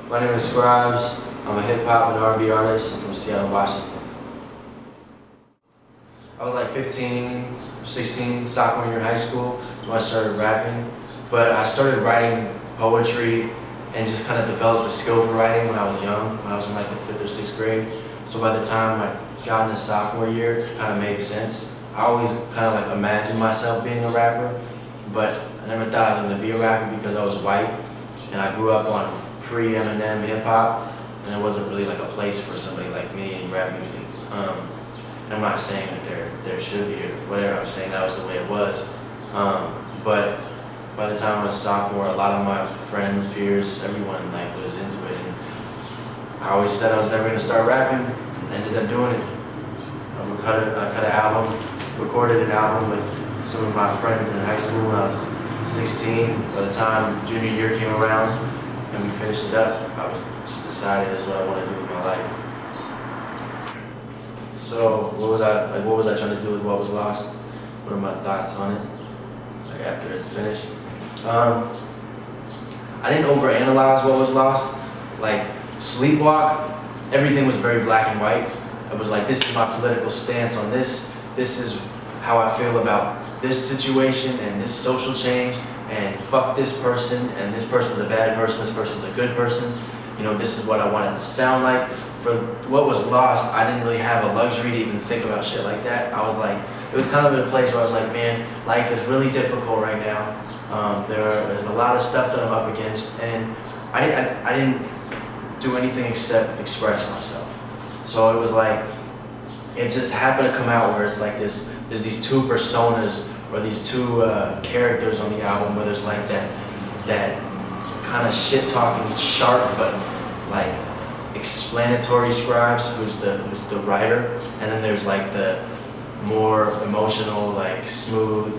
My name is Scribes. I'm a hip hop and R&B artist. I'm from Seattle, Washington. I was like 15, 16, sophomore year in high school when I started rapping. But I started writing poetry and just kind of developed a skill for writing when I was young, when I was in like the 5th or 6th grade. So by the time I got into sophomore year, it kind of made sense. I always kind of like imagined myself being a rapper, but I never thought I was going to be a rapper because I was white and I grew up on pre-Eminem hip-hop, and there wasn't really like a place for somebody like me in rap music. And I'm not saying that there should be or whatever, I'm saying that was the way it was. But by the time I was sophomore, a lot of my friends, peers, everyone like was into it. And I always said I was never gonna start rapping, and ended up doing it. I cut an album, recorded an album with some of my friends in high school when I was 16. By the time junior year came around and we finished it up, I was just decided this is what I want to do with my life. So what was I trying to do with what was lost? What are my thoughts on it? Like after it's finished? I didn't overanalyze what was lost. Like Sleepwalk, everything was very black and white. It was like, this is my political stance on this. This is how I feel about this situation and this social change, and fuck this person, and this person's a bad person, this person's a good person. You know, this is what I want it to sound like. For what was lost, I didn't really have a luxury to even think about shit like that. I was like, it was kind of in a place where I was like, man, life is really difficult right now. There's a lot of stuff that I'm up against, and I didn't do anything except express myself. So it was like, it just happened to come out where it's like there's these two personas, or these two characters on the album, where there's like that kind of shit talking, sharp but like explanatory Scribes, who's the writer, and then there's like the more emotional, like smooth,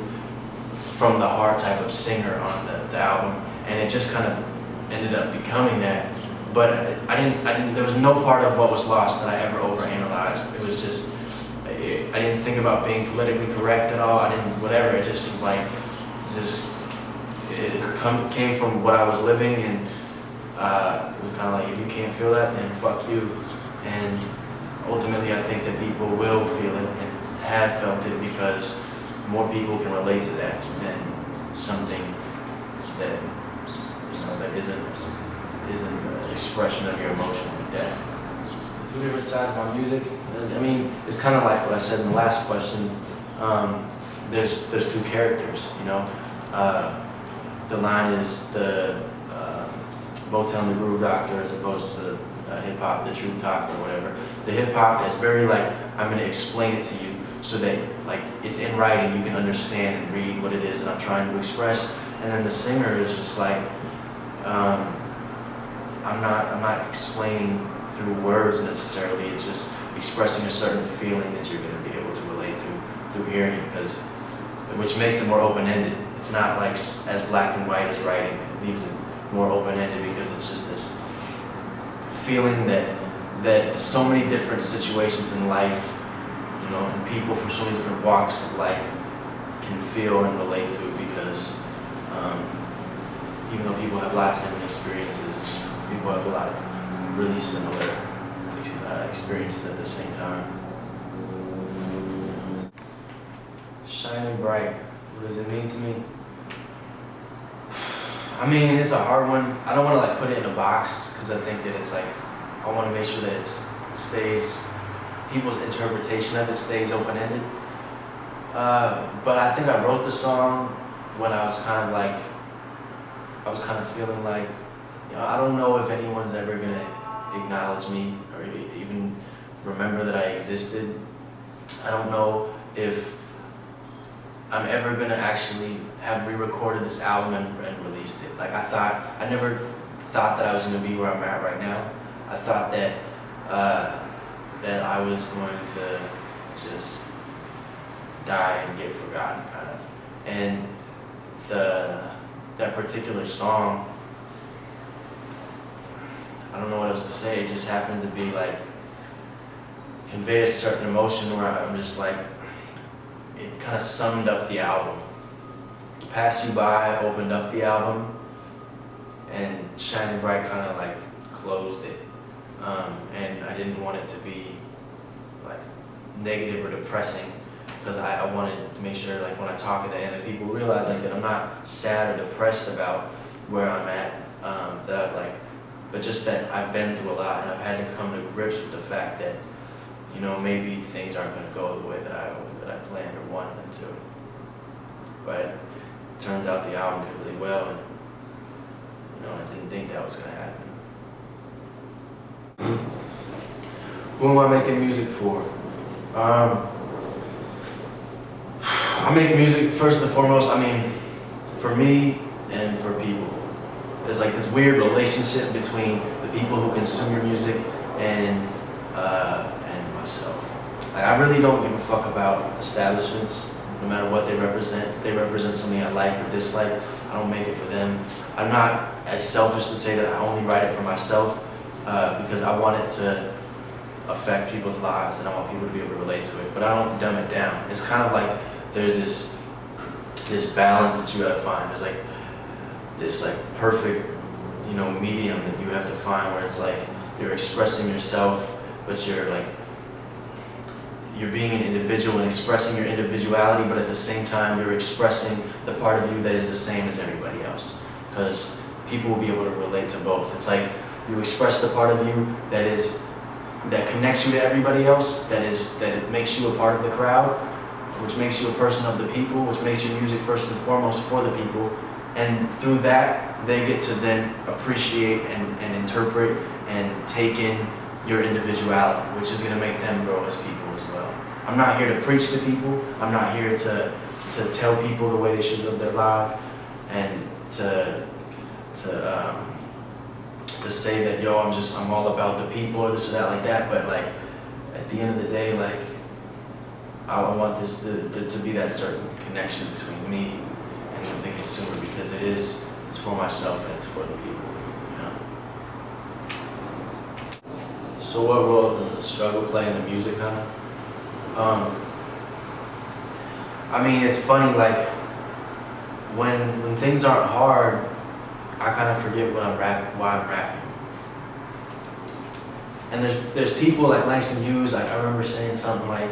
from the heart type of singer on the album, and it just kind of ended up becoming that. But I didn't. There was no part of what was lost that I ever overanalyzed. It was just, I didn't think about being politically correct at all. I didn't, whatever. It just was like, it came from what I was living, and it was kind of like, if you can't feel that, then fuck you. And ultimately, I think that people will feel it and have felt it because more people can relate to that than something that, you know, that isn't an expression of your emotion like that. Two different sides of my music. I mean, it's kind of like what I said in the last question. There's two characters, you know. The line is the Motown the Groove Doctor as opposed to hip hop, the Truth Talk or whatever. The hip hop is very like, I'm going to explain it to you so that like it's in writing, you can understand and read what it is that I'm trying to express. And then the singer is just like, I'm not explaining through words necessarily. It's just expressing a certain feeling that you're going to be able to relate to through hearing it, which makes it more open-ended. It's not like as black and white as writing. It leaves it more open-ended because it's just this feeling that so many different situations in life, you know, and people from so many different walks of life can feel and relate to, because even though people have lots of different experiences, people have a lot of really similar experiences at the same time. Shining bright, what does it mean to me? I mean, it's a hard one. I don't want to like put it in a box because I think that it's like, I want to make sure that it stays, people's interpretation of it stays open-ended. But I think I wrote the song when I was kind of feeling like, you know, I don't know if anyone's ever gonna acknowledge me or even remember that I existed. I don't know if I'm ever gonna actually have re-recorded this album and released it. Like I never thought that I was gonna be where I'm at right now. I thought that that I was going to just die and get forgotten, kind of. And that particular song, I don't know what else to say. It just happened to be like convey a certain emotion where I'm just like, it kind of summed up the album. Pass You By opened up the album, and Shining Bright kind of like closed it. And I didn't want it to be like negative or depressing, because I wanted to make sure, like, when I talk at the end, that people realize like that I'm not sad or depressed about where I'm at, but just that I've been through a lot and I've had to come to grips with the fact that, you know, maybe things aren't going to go the way that I planned or wanted them to. But it turns out the album did really well, and you know, I didn't think that was going to happen. Who am I making music for? I make music first and foremost, I mean, for me and for people. There's like this weird relationship between the people who consume your music and myself. Like, I really don't give a fuck about establishments, no matter what they represent. If they represent something I like or dislike, I don't make it for them. I'm not as selfish to say that I only write it for myself, because I want it to affect people's lives and I want people to be able to relate to it, but I don't dumb it down. It's kind of like there's this balance that you gotta find. There's like this like perfect, you know, medium that you have to find, where it's like you're expressing yourself, but you're being an individual and expressing your individuality, but at the same time you're expressing the part of you that is the same as everybody else, because people will be able to relate to both. It's like you express the part of you that connects you to everybody else, that it makes you a part of the crowd, which makes you a person of the people, which makes your music first and foremost for the people. And through that, they get to then appreciate and interpret and take in your individuality, which is going to make them grow as people as well. I'm not here to preach to people. I'm not here to tell people the way they should live their life and to say that, yo, I'm all about the people or this or that like that. But like at the end of the day, like I want this to be that certain connection between me and the consumer, because it's for myself and it's for the people, you know. So what role does the struggle play in the music, kind of? I mean, it's funny, like when things aren't hard, I kind of forget why I'm rapping. And there's people like Lense, I remember saying something like,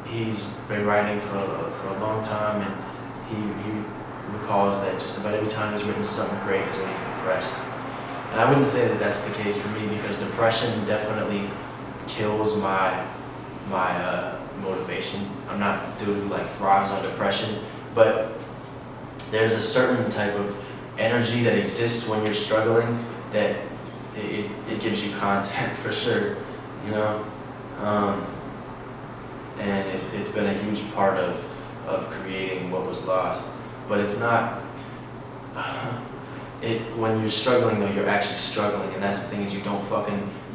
he's been writing for a long time, and he recalls that just about every time he's written something great is when he's depressed. And I wouldn't say that that's the case for me, because depression definitely kills my motivation. I'm not a dude who like thrives on depression, but there's a certain type of energy that exists when you're struggling that it gives you content for sure, you know. And it's been a huge part of creating what was lost. But it's not, when you're struggling though, you're actually struggling, and that's the thing, is you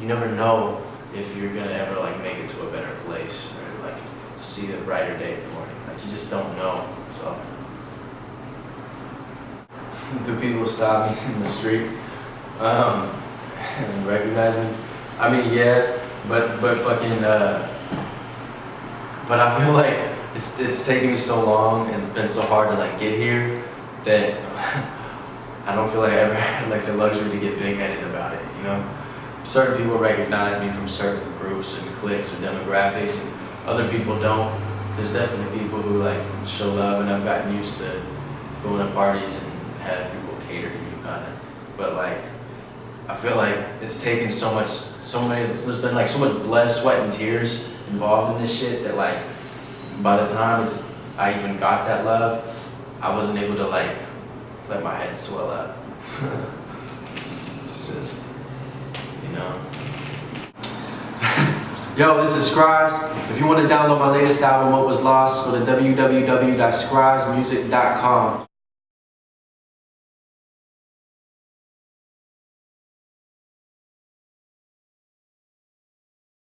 never know if you're gonna ever like make it to a better place or like see the brighter day in the morning. Like you just don't know. So do people stop me in the street and recognize me? I mean, yeah, but fucking but I feel like it's taken me so long and it's been so hard to like get here that I don't feel like I ever had like the luxury to get big-headed about it, you know? Certain people recognize me from certain groups and cliques or demographics, and other people don't. There's definitely people who like show love, and I've gotten used to going to parties and have people cater to you, kind of. But like, I feel like it's taken there's been like so much blood, sweat, and tears involved in this shit that like, by the time I even got that love, I wasn't able to like let my head swell up. It's just, you know. Yo, this is Scribes. If you want to download my latest album, What Was Lost, go to www.scribesmusic.com.